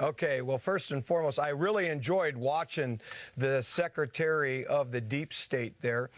Okay, well, first and foremost, I really enjoyed watching the secretary of the deep state there.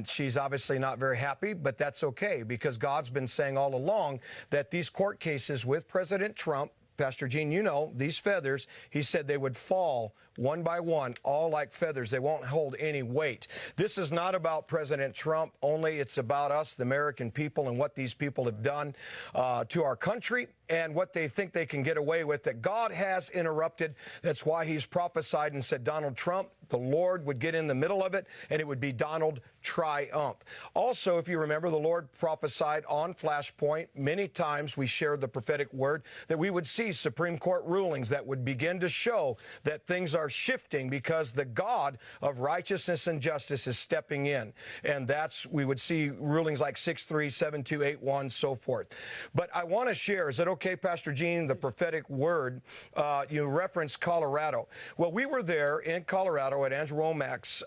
She's obviously not very happy, but that's okay, because God's been saying all along that these court cases with President Trump, Pastor Gene, you know, these feathers, he said they would fall one by one, all like feathers. They won't hold any weight. This is not about President Trump only. It's about us, the American people, and what these people have done to our country and what they think they can get away with, that God has interrupted. That's why he's prophesied and said Donald Trump, the Lord would get in the middle of it, and it would be Donald triumph. Also, if you remember, the Lord prophesied on Flashpoint. Many times we shared the prophetic word that we would see Supreme Court rulings that would begin to show that things are shifting because the God of righteousness and justice is stepping in. And we would see rulings like 6-3, 7-2, 8-1, so forth. But I want to share, is it okay, Pastor Gene, the prophetic word? You referenced Colorado. Well, we were there in Colorado at Andrew Womack's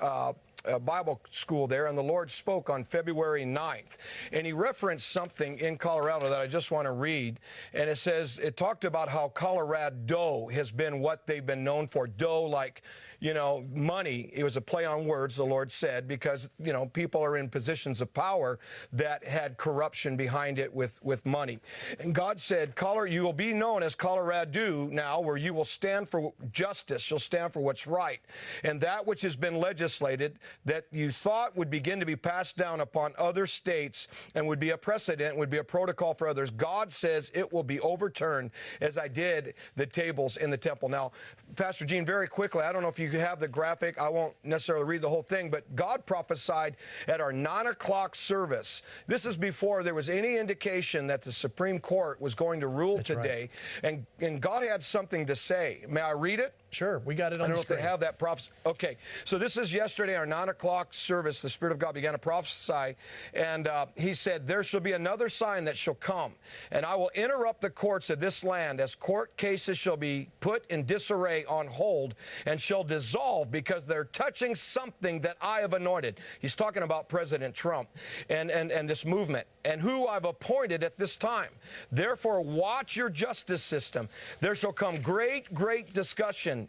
Bible school there, and the Lord spoke on February 9th. And he referenced something in Colorado that I just want to read. And it says, it talked about how Colorado has been what they've been known for. Dough, like, you know, money. It was a play on words, the Lord said, because, you know, people are in positions of power that had corruption behind it with money. And God said, you will be known as Colorado now, where you will stand for justice. You'll stand for what's right. And that which has been legislated that you thought would begin to be passed down upon other states and would be a precedent, would be a protocol for others, God says it will be overturned, as I did the tables in the temple. Now, Pastor Gene, very quickly, I don't know if you have the graphic. I won't necessarily read the whole thing, but God prophesied at our 9 o'clock service. This is before there was any indication that the Supreme Court was going to rule today. Right. And God had something to say. May I read it? Sure, we got it on the screen. I don't know if they have that prophecy. Okay, so this is yesterday, our 9 o'clock service. The Spirit of God began to prophesy, and he said, there shall be another sign that shall come, and I will interrupt the courts of this land as court cases shall be put in disarray, on hold, and shall dissolve because they're touching something that I have anointed. He's talking about President Trump and this movement, and who I've appointed at this time. Therefore, watch your justice system. There shall come great discussion.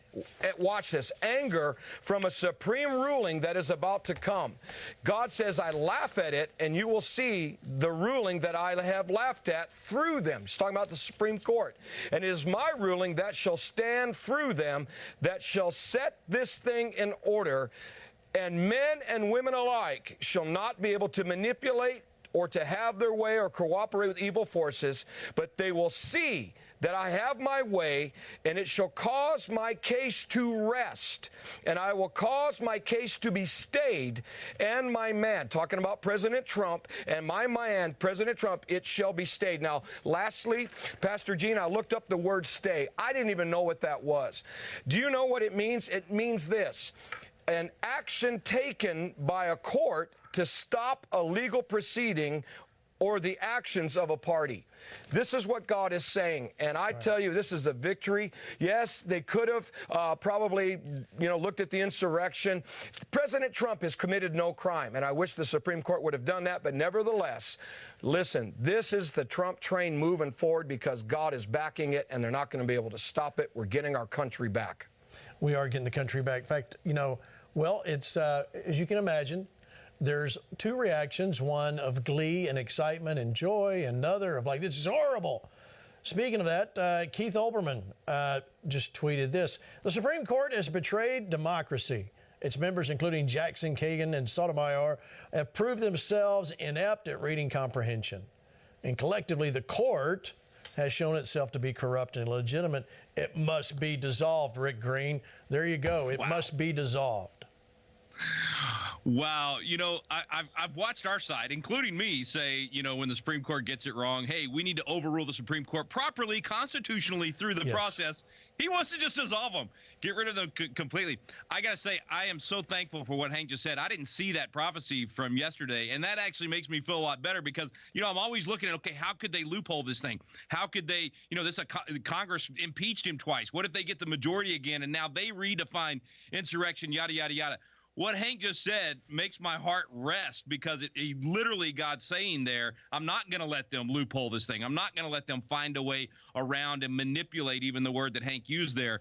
Watch this, anger from a supreme ruling that is about to come. God says, I laugh at it, and you will see the ruling that I have laughed at through them. He's talking about the Supreme Court. And it is my ruling that shall stand through them, that shall set this thing in order, and men and women alike shall not be able to manipulate or to have their way or cooperate with evil forces, but they will see that I have my way, and it shall cause my case to rest, and I will cause my case to be stayed, and my man, talking about President Trump, and my man, President Trump, it shall be stayed. Now, lastly, Pastor Gene, I looked up the word stay. I didn't even know what that was. Do you know what it means? It means this: an action taken by a court to stop a legal proceeding or the actions of a party. This is what God is saying, and I tell you, this is a victory. Yes, they could have probably, looked at the insurrection. President Trump has committed no crime, and I wish the Supreme Court would have done that, but nevertheless, listen, this is the Trump train moving forward because God is backing it, and they're not going to be able to stop it. We're getting our country back. We are getting the country back. In fact, well, it's, as you can imagine, there's two reactions, one of glee and excitement and joy, and another of like, this is horrible. Speaking of that, Keith Olbermann just tweeted this: the Supreme Court has betrayed democracy. Its members, including Jackson, Kagan, and Sotomayor, have proved themselves inept at reading comprehension. And collectively, the court has shown itself to be corrupt and illegitimate. It must be dissolved, Rick Green. There you go. It must be dissolved. Wow. I've watched our side, including me, say, when the Supreme Court gets it wrong, hey, we need to overrule the Supreme Court properly, constitutionally through the process. He wants to just dissolve them, get rid of them completely. I got to say, I am so thankful for what Hank just said. I didn't see that prophecy from yesterday, and that actually makes me feel a lot better because, I'm always looking at, okay, how could they loophole this thing? How could they, Congress impeached him twice. What if they get the majority again, and now they redefine insurrection, yada, yada, yada. what Hank just said makes my heart rest, because it literally God's saying there, I'm not going to let them loophole this thing. I'm not going to let them find a way around and manipulate, even the word that Hank used there,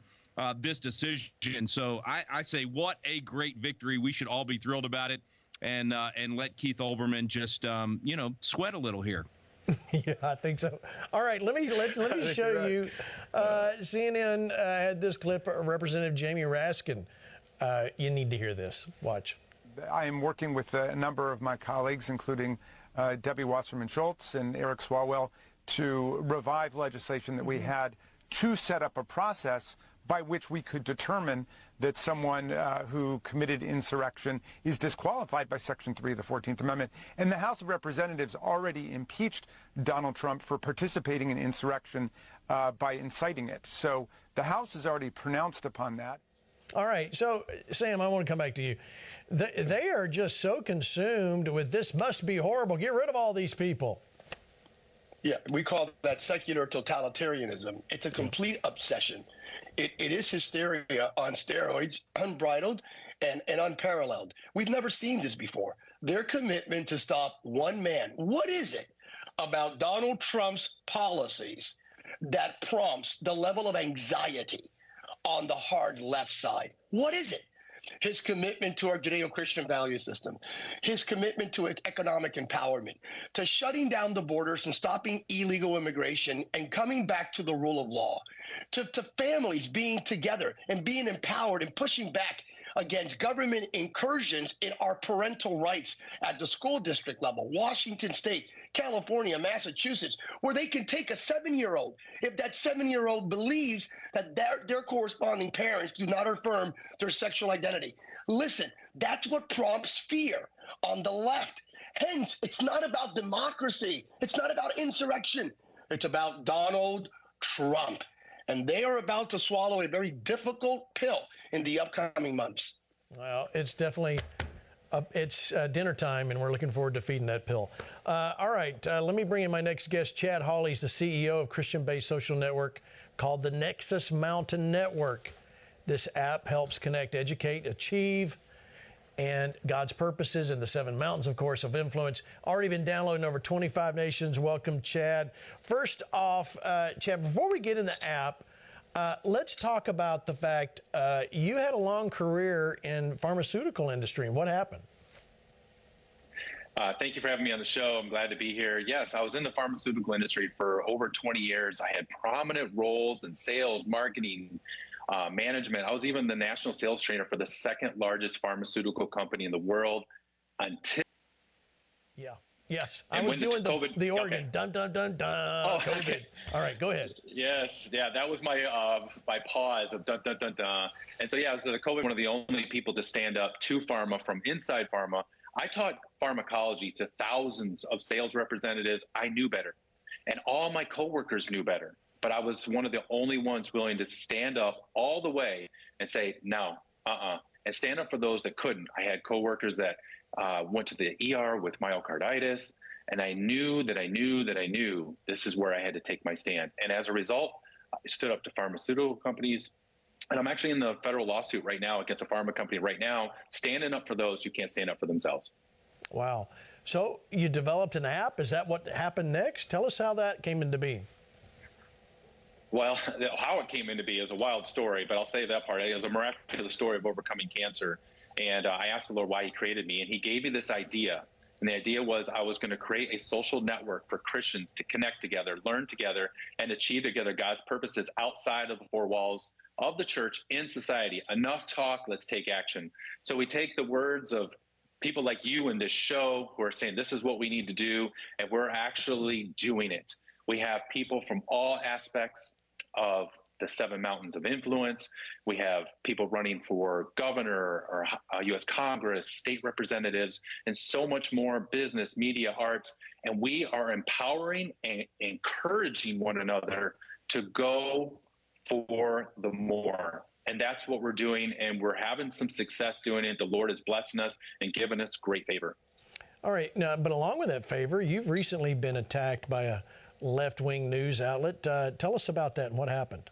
this decision. So I say, what a great victory. We should all be thrilled about it, and let Keith Olbermann just, sweat a little here. Yeah, I think so. All right, let me show you. CNN had this clip of Representative Jamie Raskin. You need to hear this. Watch. I am working with a number of my colleagues, including Debbie Wasserman Schultz and Eric Swalwell, to revive legislation that we had to set up a process by which we could determine that someone who committed insurrection is disqualified by Section 3 of the 14th Amendment. And the House of Representatives already impeached Donald Trump for participating in insurrection by inciting it. So the House has already pronounced upon that. All right. So, Sam, I want to come back to you. They are just so consumed with this must be horrible. Get rid of all these people. Yeah, we call that secular totalitarianism. It's a complete obsession. It is hysteria on steroids, unbridled and unparalleled. We've never seen this before. Their commitment to stop one man. What is it about Donald Trump's policies that prompts the level of anxiety on the hard left side? What is it? His commitment to our Judeo-Christian value system, his commitment to economic empowerment, to shutting down the borders and stopping illegal immigration and coming back to the rule of law, to families being together and being empowered and pushing back against government incursions in our parental rights at the school district level, Washington State, California, Massachusetts, where they can take a 7-year-old if that 7-year-old believes that their corresponding parents do not affirm their sexual identity. Listen, that's what prompts fear on the left. Hence, it's not about democracy. It's not about insurrection. It's about Donald Trump. And they are about to swallow a very difficult pill in the upcoming months. Well, it's definitely it's dinner time, and we're looking forward to feeding that pill. All right, let me bring in my next guest. Chad Hawley's the CEO of Christian-based social network called the Nexus Mountain Network. This app helps connect, educate, achieve, and God's purposes in the 7 mountains, of course, of influence. Already been downloaded in over 25 nations. Welcome, Chad. First off, Chad, before we get in the app, let's talk about the fact you had a long career in pharmaceutical industry, and what happened? Thank you for having me on the show. I'm glad to be here. Yes, I was in the pharmaceutical industry for over 20 years. I had prominent roles in sales, marketing, management. I was even the national sales trainer for the 2nd largest pharmaceutical company in the world until. Yeah. Yes. I was doing the organ. Okay. Dun, dun, dun, dun. Oh, COVID. okay. All right. Go ahead. Yes. Yeah. That was my pause of dun, dun, dun, dun. And so, yeah, so the COVID, one of the only people to stand up to pharma from inside pharma. I taught pharmacology to thousands of sales representatives. I knew better. And all my coworkers knew better. But I was one of the only ones willing to stand up all the way and say, no, and stand up for those that couldn't. I had coworkers that went to the ER with myocarditis, and I knew this is where I had to take my stand. And as a result, I stood up to pharmaceutical companies. And I'm actually in the federal lawsuit right now against a pharma company right now, standing up for those who can't stand up for themselves. Wow. So you developed an app. Is that what happened next? Tell us how that came into being. Well, how it came into being is a wild story, but I'll say that part. It was a miraculous story of overcoming cancer. And I asked the Lord why he created me, and he gave me this idea. And the idea was I was going to create a social network for Christians to connect together, learn together, and achieve together God's purposes outside of the 4 walls of the church in society. Enough talk, let's take action. So we take the words of people like you in this show who are saying this is what we need to do, and we're actually doing it. We have people from all aspects of the 7 mountains of influence. We have people running for governor or U.S. Congress, state representatives, and so much more, business, media, arts. And we are empowering and encouraging one another to go for the more. And that's what we're doing. And we're having some success doing it. The Lord is blessing us and giving us great favor. All right. Now, but along with that favor, you've recently been attacked by a left-wing news outlet. Tell us about that and what happened.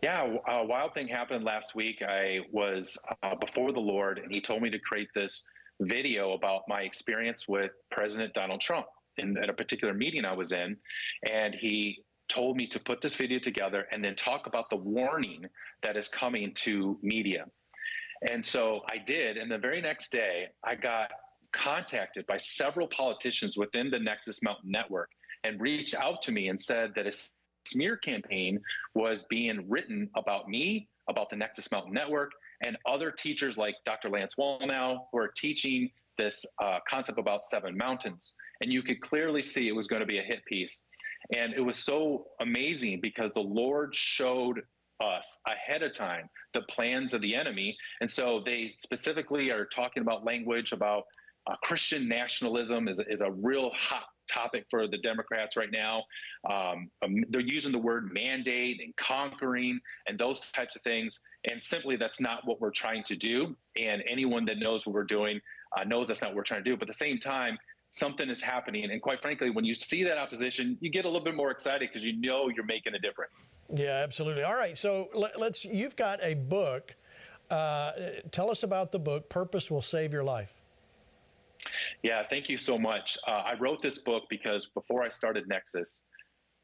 Yeah, a wild thing happened last week. I was before the Lord, and He told me to create this video about my experience with President Donald Trump at a particular meeting I was in. And He told me to put this video together and then talk about the warning that is coming to media. And so I did. And the very next day, I got contacted by several politicians within the Nexus Mountain Network and reached out to me and said that a smear campaign was being written about me, about the Nexus Mountain Network, and other teachers like Dr. Lance Wallnau who are teaching this concept about 7 mountains. And you could clearly see it was going to be a hit piece. And it was so amazing because the Lord showed us ahead of time the plans of the enemy. And so they specifically are talking about language about Christian nationalism is a real hot topic for the Democrats right now. They're using the word mandate and conquering and those types of things. And simply, that's not what we're trying to do. And anyone that knows what we're doing knows that's not what we're trying to do. But at the same time, something is happening. And quite frankly, when you see that opposition, you get a little bit more excited because you know you're making a difference. Yeah, absolutely. All right. So you've got a book. Tell us about the book, Purpose Will Save Your Life. Yeah, thank you so much. I wrote this book because before I started Nexus,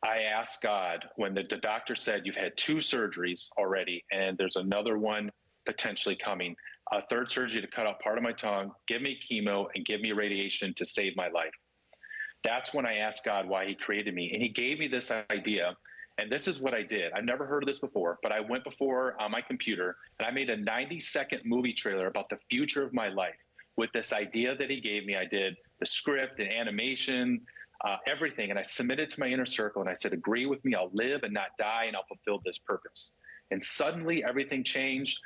I asked God when the doctor said, you've had 2 surgeries already, and there's another one potentially coming, a 3rd surgery to cut out part of my tongue, give me chemo, and give me radiation to save my life. That's when I asked God why He created me. And He gave me this idea. And this is what I did. I've never heard of this before, but I went before on my computer and I made a 90-second movie trailer about the future of my life. With this idea that He gave me, I did the script and animation, everything. And I submitted to my inner circle and I said, agree with me, I'll live and not die and I'll fulfill this purpose. And suddenly everything changed.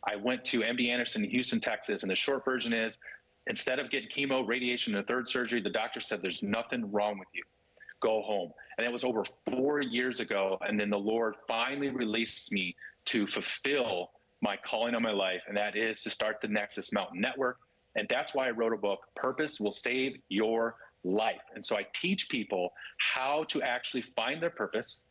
I went to MD Anderson in Houston, Texas. And the short version is, instead of getting chemo, radiation, and a 3rd surgery, the doctor said, there's nothing wrong with you. Go home. And it was over 4 years ago. And then the Lord finally released me to fulfill my calling on my life, and that is to start the Nexus Mountain Network. And that's why I wrote a book, Purpose Will Save Your Life. And so I teach people how to actually find their purpose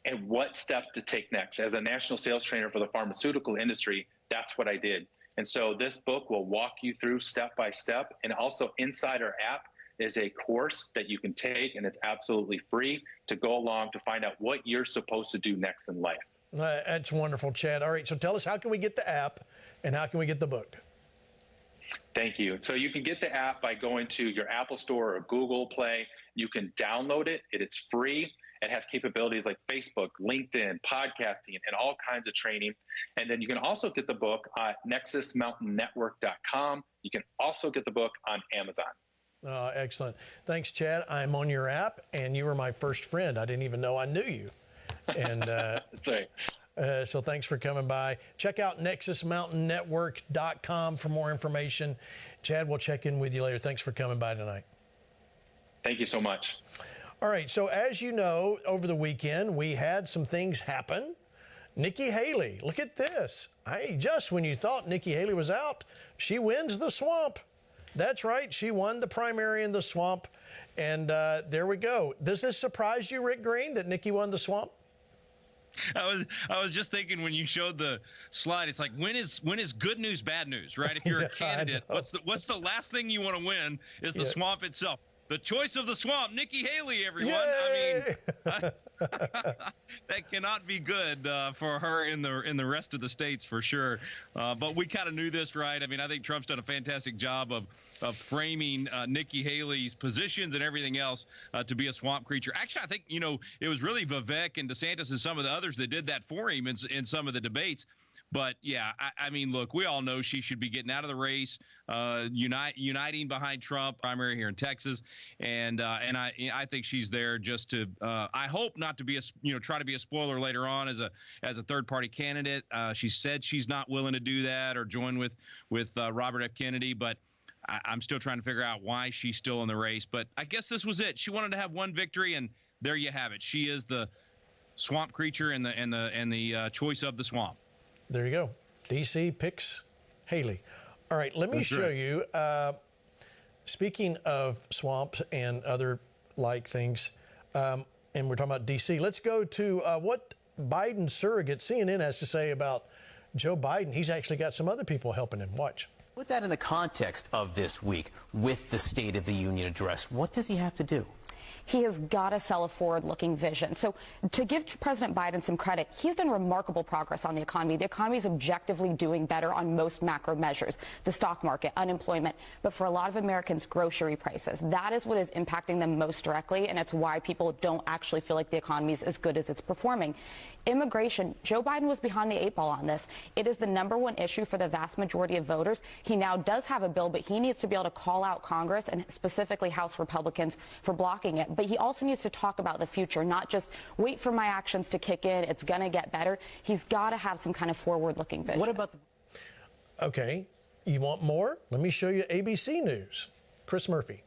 and what step to take next. As a national sales trainer for the pharmaceutical industry, that's what I did. And so this book will walk you through step by step. And also inside our app is a course that you can take, and it's absolutely free to go along to find out what you're supposed to do next in life. That's wonderful, Chad. All right, so tell us, how can we get the app and how can we get the book? Thank you. So you can get the app by going to your Apple Store or Google Play. You can download it. It's free. It has capabilities like Facebook, LinkedIn, podcasting, and all kinds of training. And then you can also get the book at nexusmountaintnetwork.com. You can also get the book on Amazon. Excellent. Thanks, Chad. I'm on your app, and you were my first friend. I didn't even know I knew you. And That's right. So thanks for coming by. Check out nexusmountaintnetwork.com for more information. Chad, we'll check in with you later. Thanks for coming by tonight. Thank you so much. All right. So as you know, over the weekend, we had some things happen. Nikki Haley, look at this. Just when you thought Nikki Haley was out, she wins the swamp. That's right. She won the primary in the swamp. And there we go. Does this surprise you, Rick Green, that Nikki won the swamp? I was just thinking when you showed the slide, it's like, when is good news bad news, right? If you're a candidate, what's the last thing you want to win is the swamp itself. The choice of the swamp, Nikki Haley, everyone. Yay! I mean, that cannot be good for her in the rest of the states for sure. But we kind of knew this, right? I mean, I think Trump's done a fantastic job of framing Nikki Haley's positions and everything else to be a swamp creature. Actually, I think, it was really Vivek and DeSantis and some of the others that did that for him in some of the debates. But, yeah, I mean, look, we all know she should be getting out of the race, uniting behind Trump, primary here in Texas. And I think she's there just to I hope not to be try to be a spoiler later on as a third party candidate. She said she's not willing to do that or join with Robert F. Kennedy. But I'm still trying to figure out why she's still in the race. But I guess this was it. She wanted to have one victory, and there you have it. She is the swamp creature and the choice of the swamp. There you go. DC picks Haley. All right, let me show you. Speaking of swamps and other like things, and we're talking about DC, let's go to Biden surrogate, CNN, has to say about Joe Biden. He's actually got some other people helping him. Watch. Put that in the context of this week with the State of the Union address. What does he have to do? He has got to sell a forward-looking vision. So to give President Biden some credit, he's done remarkable progress on the economy. The economy is objectively doing better on most macro measures, the stock market, unemployment. But for a lot of Americans, grocery prices, that is what is impacting them most directly, and it's why people don't actually feel like the economy is as good as it's performing. Immigration, Joe Biden was behind the 8 ball on this. It is the #1 issue for the vast majority of voters. He now does have a bill, but he needs to be able to call out Congress and specifically House Republicans for blocking it. But he also needs to talk about the future, not just wait for my actions to kick in. It's going to get better. He's got to have some kind of forward-looking vision. What about the... Okay, you want more? Let me show you ABC News. Chris Murphy.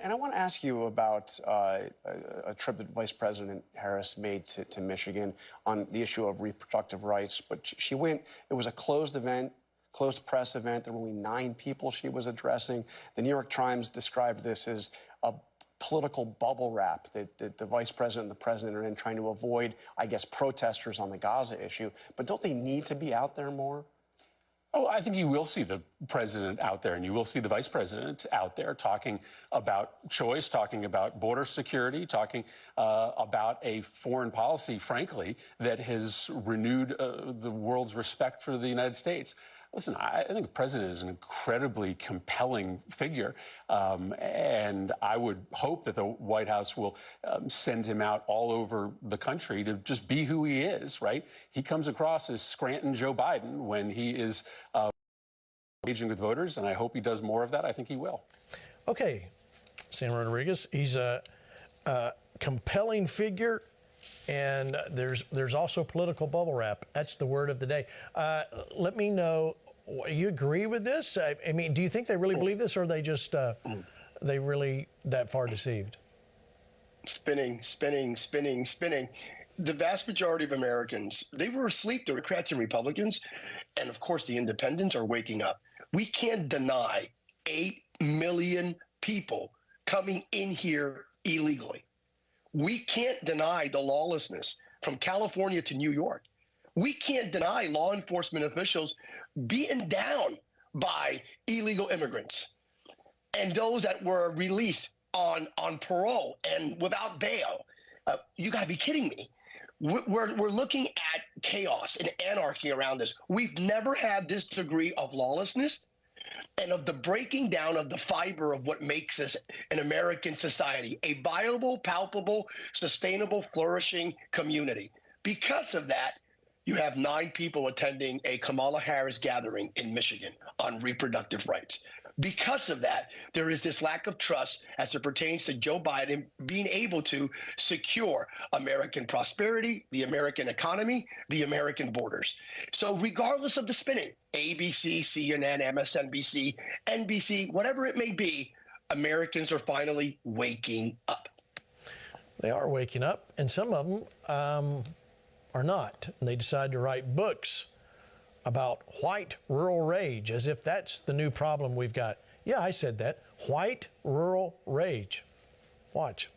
And I want to ask you about a trip that Vice President Harris made to Michigan on the issue of reproductive rights. But she went, it was a closed event, closed press event. There were only 9 people she was addressing. The New York Times described this as a political bubble wrap that the Vice President and the President are in, trying to avoid, I guess, protesters on the Gaza issue. But don't they need to be out there more? Oh, I think you will see the president out there, and you will see the vice president out there talking about choice, talking about border security, talking about a foreign policy, frankly, that has renewed the world's respect for the United States. Listen, I think the president is an incredibly compelling figure, and I would hope that the White House will send him out all over the country to just be who he is, right? He comes across as Scranton Joe Biden when he is engaging with voters, and I hope he does more of that. I think he will. Okay, Sam Rodriguez, he's a compelling figure. And there's also political bubble wrap. That's the word of the day. Let me know, you agree with this? I mean, do you think they really believe this, or are they just they really that far deceived? Spinning. The vast majority of Americans, they were asleep, Democrats and Republicans, and of course the independents are waking up. We can't deny 8 million people coming in here illegally. We can't deny the lawlessness from California to New York. We can't deny law enforcement officials beaten down by illegal immigrants and those that were released on parole and without bail. You got to be kidding me. We're looking at chaos and anarchy around us. We've never had this degree of lawlessness and of the breaking down of the fiber of what makes us an American society, a viable, palpable, sustainable, flourishing community. Because of that, you have 9 people attending a Kamala Harris gathering in Michigan on reproductive rights. Because of that, there is this lack of trust as it pertains to Joe Biden being able to secure American prosperity, the American economy, the American borders. So regardless of the spinning, ABC, CNN, MSNBC, NBC, whatever it may be, Americans are finally waking up. They are waking up, and some of them are not. And they decide to write books about white rural rage, as if that's the new problem we've got. Yeah, I said that. White rural rage. Watch.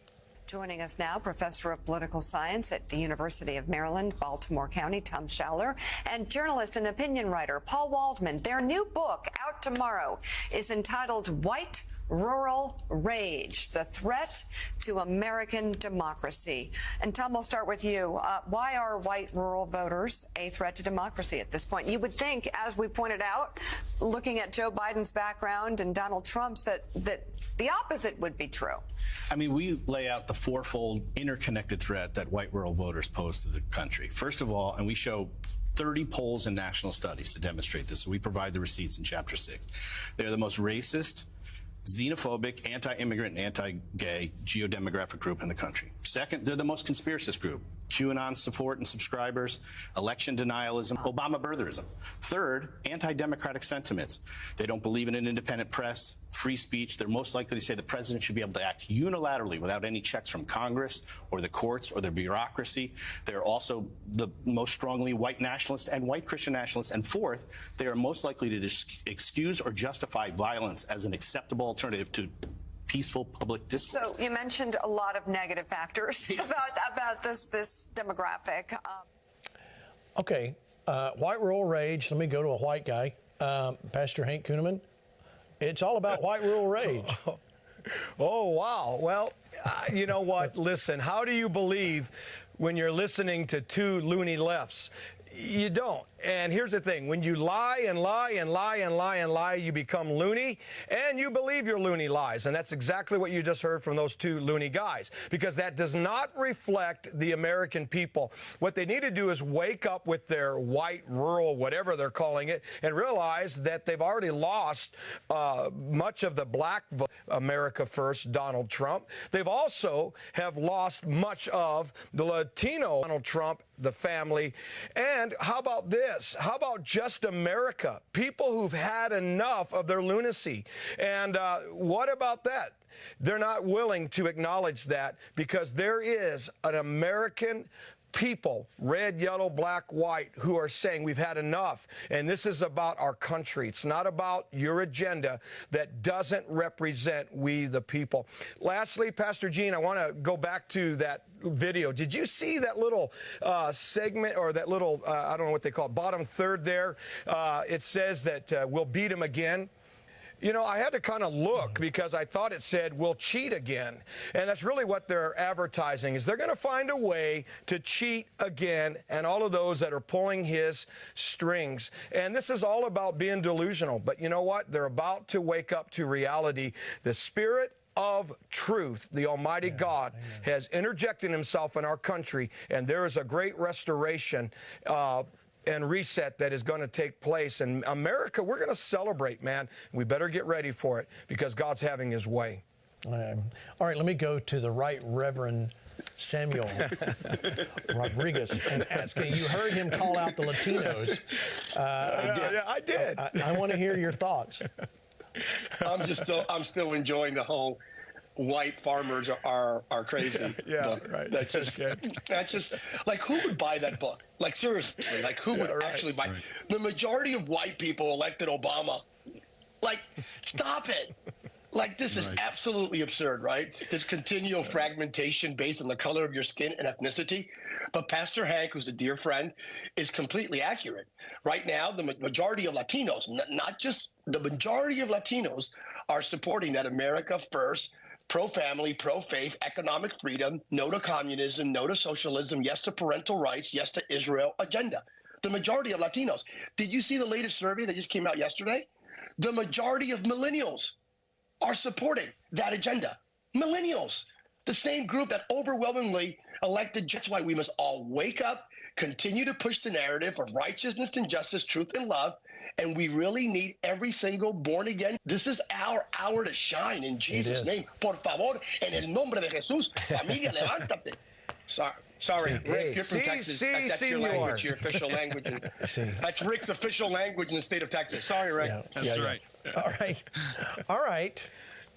Joining us now, Professor of Political Science at the University of Maryland, Baltimore County, Tom Schaller, and journalist and opinion writer Paul Waldman. Their new book, out tomorrow, is entitled White Rural Rage, the Threat to American Democracy. And Tom, we'll start with you. Why are white rural voters a threat to democracy at this point? You would think, as we pointed out, looking at Joe Biden's background and Donald Trump's, that the opposite would be true. I mean, we lay out the fourfold interconnected threat that white rural voters pose to the country. First of all, and we show 30 polls and national studies to demonstrate this, so we provide the receipts in Chapter 6. They're the most racist, xenophobic, anti-immigrant, and anti-gay geodemographic group in the country. Second, they're the most conspiracist group. QAnon support and subscribers, election denialism, Obama birtherism. Third, anti-democratic sentiments. They don't believe in an independent press, free speech. They're most likely to say the president should be able to act unilaterally without any checks from Congress or the courts or the bureaucracy. They're also the most strongly white nationalist and white Christian nationalists. And fourth, they are most likely to excuse or justify violence as an acceptable alternative to peaceful public discourse. So you mentioned a lot of negative factors about this demographic. Okay, white rural rage. Let me go to a white guy, Pastor Hank Kunneman. It's all about white rural rage. Oh, wow. Well, you know what? Listen, how do you believe when you're listening to two loony lefts? You don't. And here's the thing. When you lie and lie and lie and lie and lie, you become loony, and you believe your loony lies. And that's exactly what you just heard from those two loony guys, because that does not reflect the American people. What they need to do is wake up with their white, rural, whatever they're calling it, and realize that they've already lost much of the black vote, America First, Donald Trump. They've also have lost much of the Latino, Donald Trump, the family. And how about this? How about just America? People who've had enough of their lunacy. And what about that? They're not willing to acknowledge that, because there is an American people, red, yellow, black, white, who are saying we've had enough. And this is about our country. It's not about your agenda that doesn't represent we the people. Lastly, Pastor Gene, I want to go back to that video. Did you see that little segment, or that little, I don't know what they call it, bottom third there? It says that we'll beat him again. You know, I had to kind of look, because I thought it said we'll cheat again. And that's really what they're advertising, is they're going to find a way to cheat again, and all of those that are pulling his strings. And this is all about being delusional. But you know what? They're about to wake up to reality. The Spirit of truth, the Almighty God, has interjected himself in our country, and there is a great restoration and reset that is going to take place. And America, we're going to celebrate, man. We better get ready for it, because God's having his way. All right, let me go to the Right Reverend Samuel Rodriguez and ask him. You heard him call out the Latinos. I did. I want to hear your thoughts. I'm still enjoying the whole white farmers are crazy. Right. That's just like, who would buy that book? Like, seriously, like, who would actually buy? Right. The majority of white people elected Obama. Like, stop it. Like, this is absolutely absurd, right? This continual fragmentation based on the color of your skin and ethnicity. But Pastor Hank, who's a dear friend, is completely accurate. Right now, the majority of Latinos, not just the majority of Latinos, are supporting that America First, pro-family, pro-faith, economic freedom, no to communism, no to socialism, yes to parental rights, yes to Israel agenda. The majority of Latinos. Did you see the latest survey that just came out yesterday? The majority of millennials are supporting that agenda. Millennials, the same group that overwhelmingly elected. That's why we must all wake up, continue to push the narrative of righteousness and justice, truth and love. And we really need every single born again. This is our hour to shine, in Jesus' name. Por favor, en el nombre de Jesús, familia, levántate. Sorry, Rick, you're from Texas. That's your language, your official language. That's Rick's official language in the state of Texas. Sorry, Rick. That's right. All right.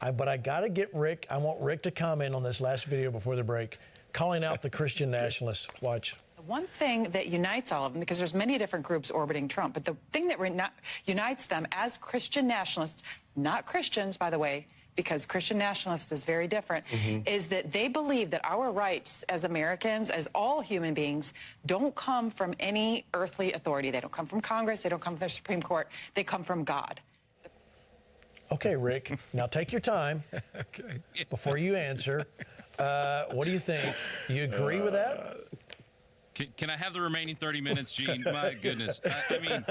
But I got to get Rick. I want Rick to comment on this last video before the break, calling out the Christian nationalists. Watch. One thing that unites all of them, because there's many different groups orbiting Trump, but the thing that unites them as Christian nationalists, not Christians, by the way, because Christian nationalists is very different, is that they believe that our rights as Americans, as all human beings, don't come from any earthly authority. They don't come from Congress. They don't come from the Supreme Court. They come from God. Okay, Rick, now take your time before you answer. What do you think? You agree with that? Can I have the remaining 30 minutes, Gene? My goodness. I mean,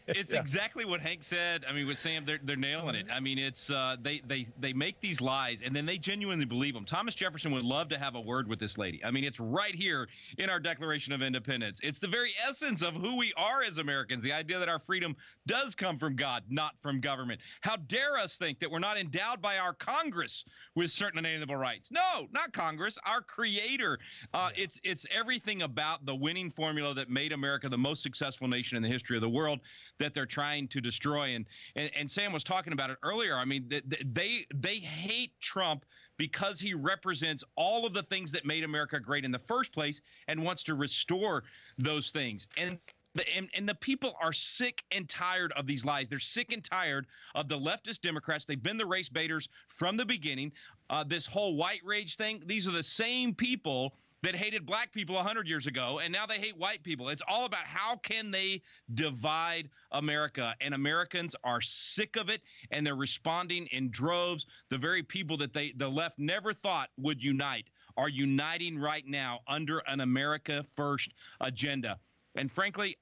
it's exactly what Hank said. I mean, with Sam, they're nailing it. I mean, it's they make these lies, and then they genuinely believe them. Thomas Jefferson would love to have a word with this lady. I mean, it's right here in our Declaration of Independence. It's the very essence of who we are as Americans, the idea that our freedom does come from God, not from government. How dare us think that we're not endowed by our Congress with certain inalienable rights? No, not Congress, our Creator. It's everything about the winning formula that made America the most successful nation in the history of the world that they're trying to destroy. And Sam was talking about it earlier. I mean, they hate Trump because he represents all of the things that made America great in the first place and wants to restore those things. And And the people are sick and tired of these lies. They're sick and tired of the leftist Democrats. They've been the race baiters from the beginning. This whole white rage thing, these are the same people that hated black people 100 years ago, and now they hate white people. It's all about how can they divide America, and Americans are sick of it, and they're responding in droves. The very people that the left never thought would unite are uniting right now under an America First agenda. And frankly,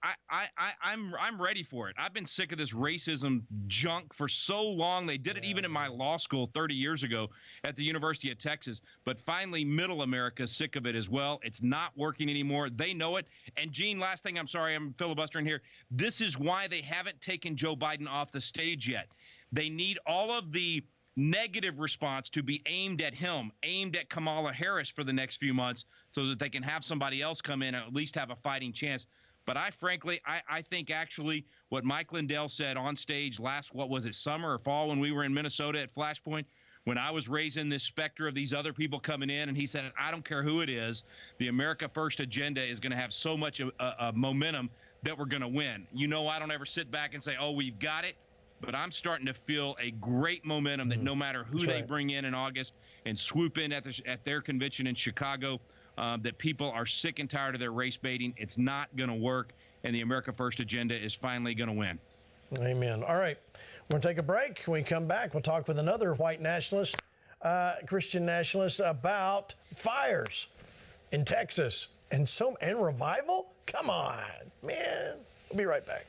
I'm ready for it. I've been sick of this racism junk for so long. They did it even in my law school 30 years ago at the University of Texas. But finally, middle America is sick of it as well. It's not working anymore. They know it. And Gene, last thing, I'm sorry, I'm filibustering here. This is why they haven't taken Joe Biden off the stage yet. They need all of the negative response to be aimed at him, aimed at Kamala Harris for the next few months so that they can have somebody else come in and at least have a fighting chance. But I think actually what Mike Lindell said on stage summer or fall when we were in Minnesota at Flashpoint, when I was raising this specter of these other people coming in, and he said, I don't care who it is, the America First agenda is going to have so much momentum that we're going to win. You know, I don't ever sit back and say, oh, we've got it. But I'm starting to feel a great momentum that no matter who they bring in August and swoop in at their convention in Chicago, that people are sick and tired of their race baiting. It's not going to work, and the America First agenda is finally going to win. Amen. All right. We're going to take a break. When we come back, we'll talk with another white nationalist, Christian nationalist, about fires in Texas and revival. Come on, man. We'll be right back.